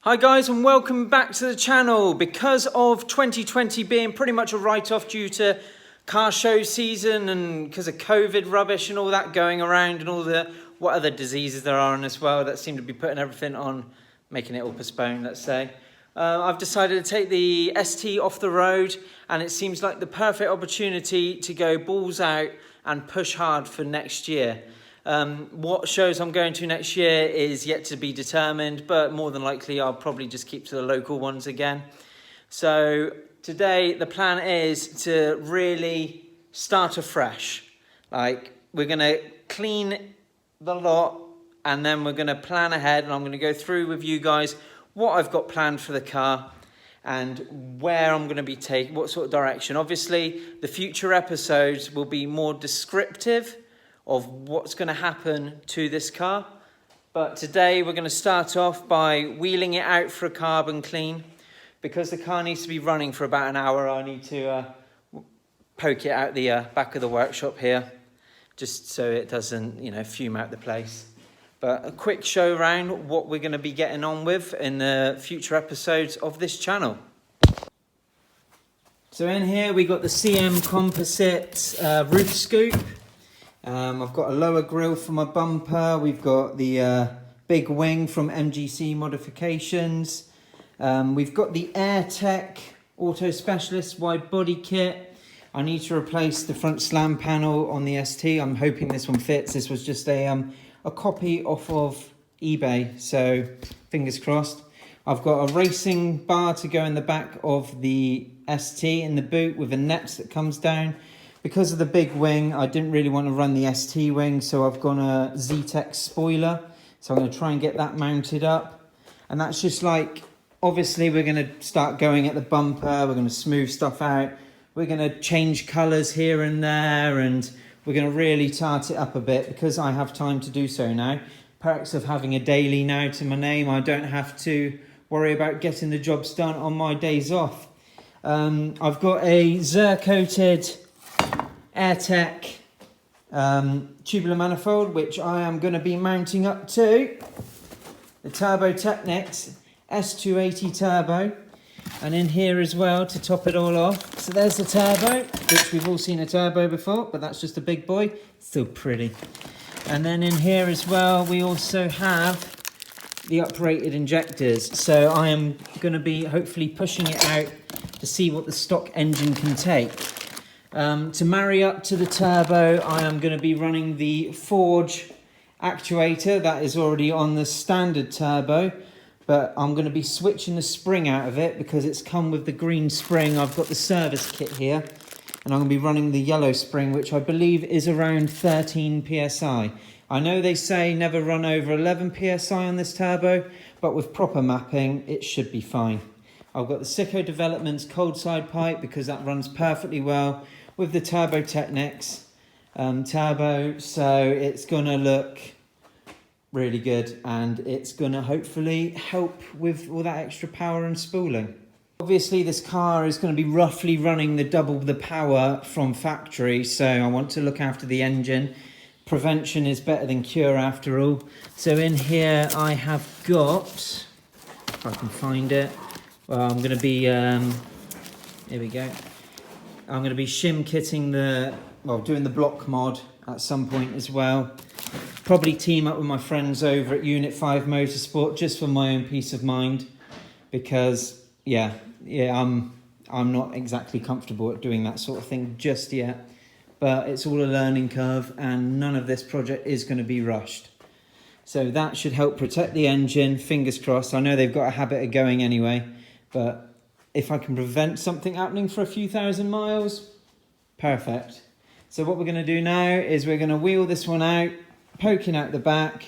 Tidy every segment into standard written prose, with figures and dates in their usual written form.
Hi guys, and welcome back to the channel. Because of 2020 being pretty much a write-off due to car show season and because of COVID rubbish and all that going around and all the what other diseases there are in this world that seem to be putting everything on, making it all postponed, let's say. I've decided to take the ST off the road, and it seems like the perfect opportunity to go balls out and push hard for next year. What shows I'm going to next year is yet to be determined, but more than likely I'll probably just keep to the local ones again. So today the plan is to really start afresh. Like, we're going to clean the lot and then we're going to plan ahead, and I'm going to go through with you guys what I've got planned for the car and where I'm going to be taking, what sort of direction. Obviously the future episodes will be more descriptive of what's going to happen to this car, but today we're going to start off by wheeling it out for a carbon clean. Because the car needs to be running for about an hour, I need to poke it out the back of the workshop here, just so it doesn't, fume out the place. But a quick show around what we're going to be getting on with in the future episodes of this channel. So in here we got the CM Composite roof scoop. I've got a lower grille for my bumper. We've got the big wing from MGC Modifications. We've got the AirTech Auto Specialist wide body kit. I need to replace the front slam panel on the ST. I'm hoping this one fits. This was just a copy off of eBay, so fingers crossed. I've got a racing bar to go in the back of the ST in the boot with a net that comes down. Because of the big wing, I didn't really want to run the ST wing, so I've gone a Z-Tech spoiler. So I'm going to try and get that mounted up. And that's just like, obviously we're going to start going at the bumper, we're going to smooth stuff out, we're going to change colours here and there, and we're going to really tart it up a bit because I have time to do so now. Perks of having a daily now to my name, I don't have to worry about getting the jobs done on my days off. I've got a Zer-coated AirTech tubular manifold, which I am going to be mounting up to the Turbo Technics S280 Turbo, and in here as well to top it all off. So there's the turbo, which we've all seen a turbo before, but that's just a big boy. It's still pretty. And then in here as well we also have the uprated injectors. So I am going to be hopefully pushing it out to see what the stock engine can take. To marry up to the turbo, I am going to be running the Forge actuator that is already on the standard turbo, but I'm going to be switching the spring out of it because it's come with the green spring. I've got the service kit here, and I'm going to be running the yellow spring, which I believe is around 13 psi. I know they say never run over 11 psi on this turbo, but with proper mapping it should be fine. I've got the Sicko Developments cold side pipe because that runs perfectly well with the Turbo Technics turbo, so it's gonna look really good, and it's gonna hopefully help with all that extra power and spooling. Obviously this car is going to be roughly running the double the power from factory, so I want to look after the engine. Prevention is better than cure after all. So in here I have got, if I can find it, well, I'm going to be, here we go. I'm going to be shim kitting doing the block mod at some point as well. Probably team up with my friends over at Unit 5 Motorsport just for my own peace of mind, because I'm not exactly comfortable at doing that sort of thing just yet, but it's all a learning curve and none of this project is going to be rushed. So that should help protect the engine, fingers crossed. I know they've got a habit of going anyway, but if I can prevent something happening for a few thousand miles, perfect. So what we're going to do now is we're going to wheel this one out, poking out the back,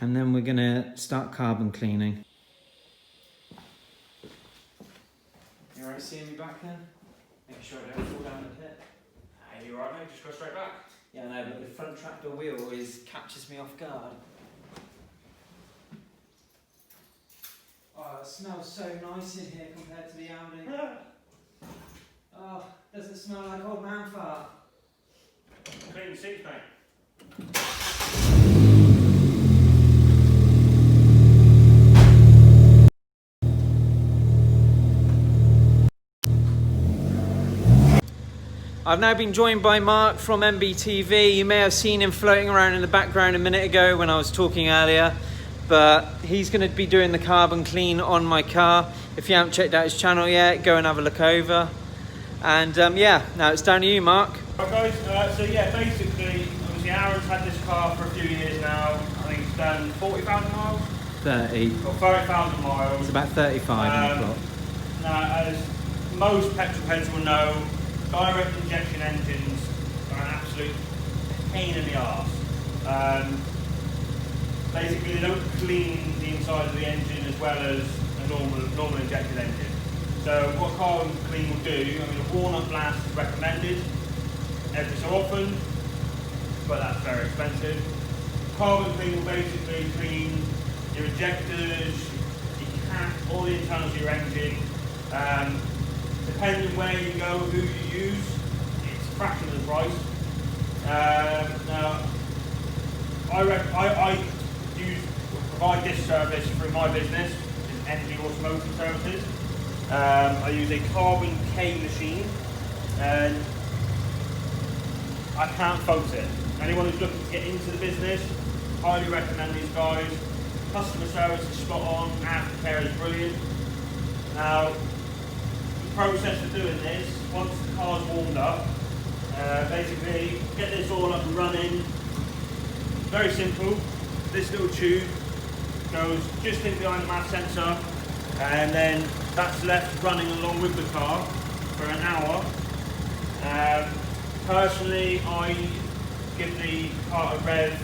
and then we're going to start carbon cleaning. You alright seeing me back then? Make sure I don't fall down the pit. You alright mate, just go straight back. Yeah, no, but the front tractor wheel always catches me off guard. Oh, it smells so nice in here compared to the Audi. Oh, does it smell like old man fart? Clean the seats, mate. I've now been joined by Mark from MBTV. You may have seen him floating around in the background a minute ago when I was talking earlier, but he's going to be doing the carbon clean on my car. If you haven't checked out his channel yet, go and have a look over. And yeah, now it's down to you, Mark. Right guys, so yeah, basically, obviously Aaron's had this car for a few years now. I think he's done 40,000 miles? 30. Or 30,000 miles. It's about 35 on the clock. Now, as most petrol heads will know, direct injection engines are an absolute pain in the arse. Basically, they don't clean the inside of the engine as well as a normal injected engine. So what carbon clean will do, I mean, a worn-up blast is recommended every so often, but that's very expensive. Carbon clean will basically clean your injectors, your cap, all the internals of your engine. Depending where you go, who you use, it's a fraction of the price. Now, I provide this service through my business, which is NG Automotive Services. I use a carbon K machine, and I can't fault it. Anyone who's looking to get into the business, highly recommend these guys. Customer service is spot on, aftercare is brilliant. Now, the process of doing this, once the car's warmed up, basically get this all up and running. Very simple. This little tube goes just in behind the mass sensor, and then that's left running along with the car for an hour. Personally, I give the car a rev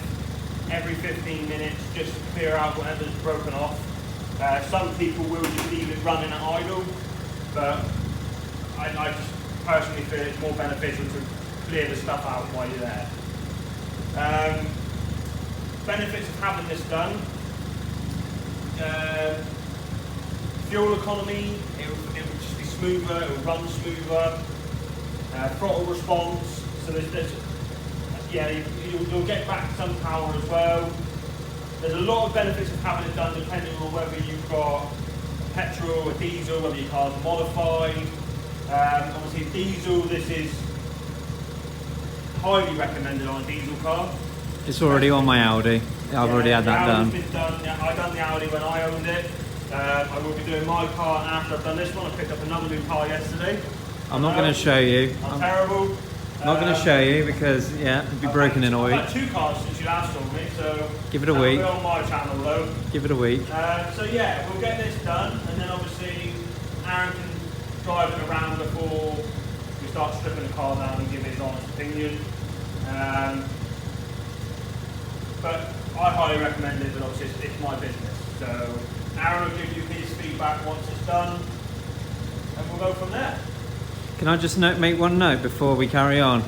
every 15 minutes just to clear out whatever's broken off. Some people will just leave it running at idle, but I just personally feel it's more beneficial to clear the stuff out while you're there. Benefits of having this done. Fuel economy, it will just be smoother, it will run smoother. Throttle response, so yeah, you'll get back some power as well. There's a lot of benefits of having it done depending on whether you've got a petrol, a diesel, whether your car's modified. Obviously diesel, this is highly recommended on a diesel car. It's already on my Audi. I've already had that done. Yeah, I done the Audi when I owned it. I will be doing my car after I've done this one. I picked up another new car yesterday. I'm not going to show you. I'm terrible. I'm not going to show you because, yeah, it'd be broken in a week. I've had 2 cars since you last told me, so give it a week. It'll be on my channel though. Give it a week. So yeah, we'll get this done, and then obviously Aaron can drive it around before we start stripping the car down and give his honest opinion. But I highly recommend it, but obviously it's my business. So Aaron will give you his feedback once it's done, and we'll go from there. Can I just make one note before we carry on?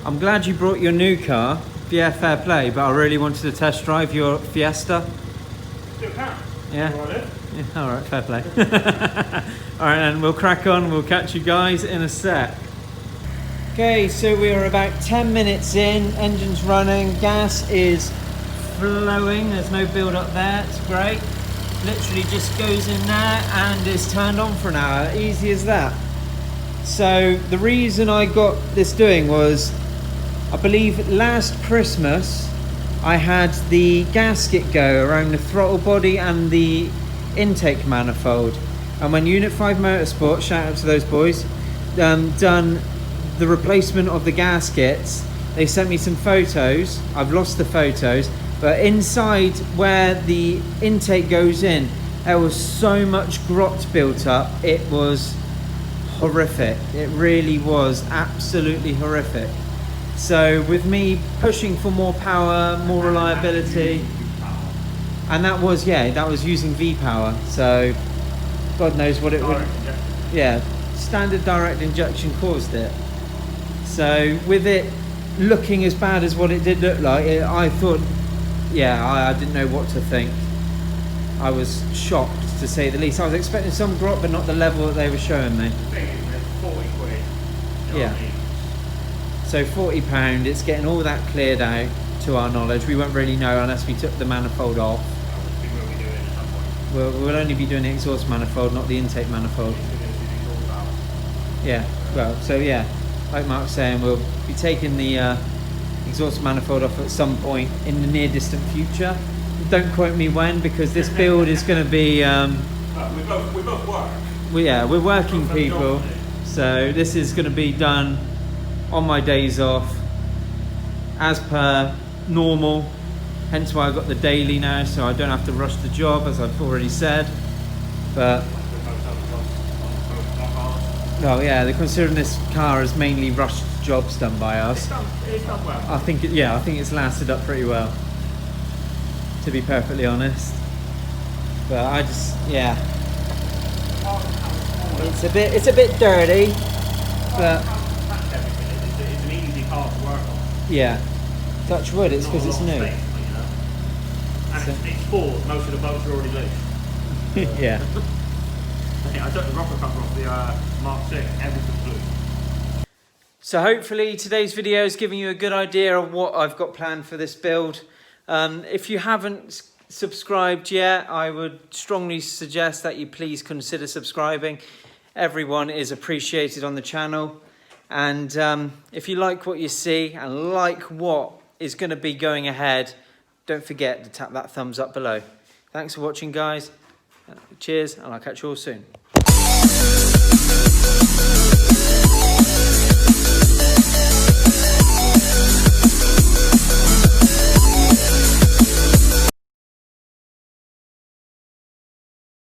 I'm glad you brought your new car. Yeah, fair play, but I really wanted to test drive your Fiesta. Still can. Yeah. Right, Yeah, all right, fair play. All right, and we'll crack on. We'll catch you guys in a sec. Okay, so we are about 10 minutes in. Engine's running. Gas is flowing. There's no build up there. It's great. Literally just goes in there and is turned on for an hour. Easy as that. So the reason I got this doing was, I believe last Christmas I had the gasket go around the throttle body and the intake manifold, and when Unit 5 Motorsport, shout out to those boys, done the replacement of the gaskets, they sent me some photos. I've lost the photos, but inside where the intake goes in, there was so much grot built up. It was horrific. It really was absolutely horrific. So with me pushing for more power, more reliability, and that was using V-Power, so God knows what it would, yeah, standard direct injection caused it. So with it looking as bad as what it did look like, I thought, yeah, I didn't know what to think. I was shocked, to say the least. I was expecting some grot, but not the level that they were showing me. The thing is, it's 40 quid. You know Yeah. what I mean? So £40, it's getting all that cleared out to our knowledge. We won't really know unless we took the manifold off. Obviously, we'll be doing it at some point. We'll only be doing the exhaust manifold, not the intake manifold. Yeah, well, so yeah. like Mark was saying, we'll be taking the exhaust manifold off at some point in the near distant future. Don't quote me when, because this build is going to be we both work. we're working people, so this is going to be done on my days off as per normal, hence why I got the daily now, so I don't have to rush the job, as I've already said. But well, yeah, they're considering this car as mainly rushed jobs done by us. It's done well. I think it's lasted up pretty well, to be perfectly honest. But I just, yeah, it's a bit dirty, but It's an easy car to work on. yeah, touch wood, it's because it's new. Space, you know? And it's Ford, most of the boats are already loose. Yeah. I took the rocker cover off the Mark 6, everything's loose. So hopefully today's video is giving you a good idea of what I've got planned for this build. If you haven't subscribed yet, I would strongly suggest that you please consider subscribing. Everyone is appreciated on the channel. And if you like what you see and like what is going to be going ahead, don't forget to tap that thumbs up below. Thanks for watching, guys. Cheers, and I'll catch you all soon.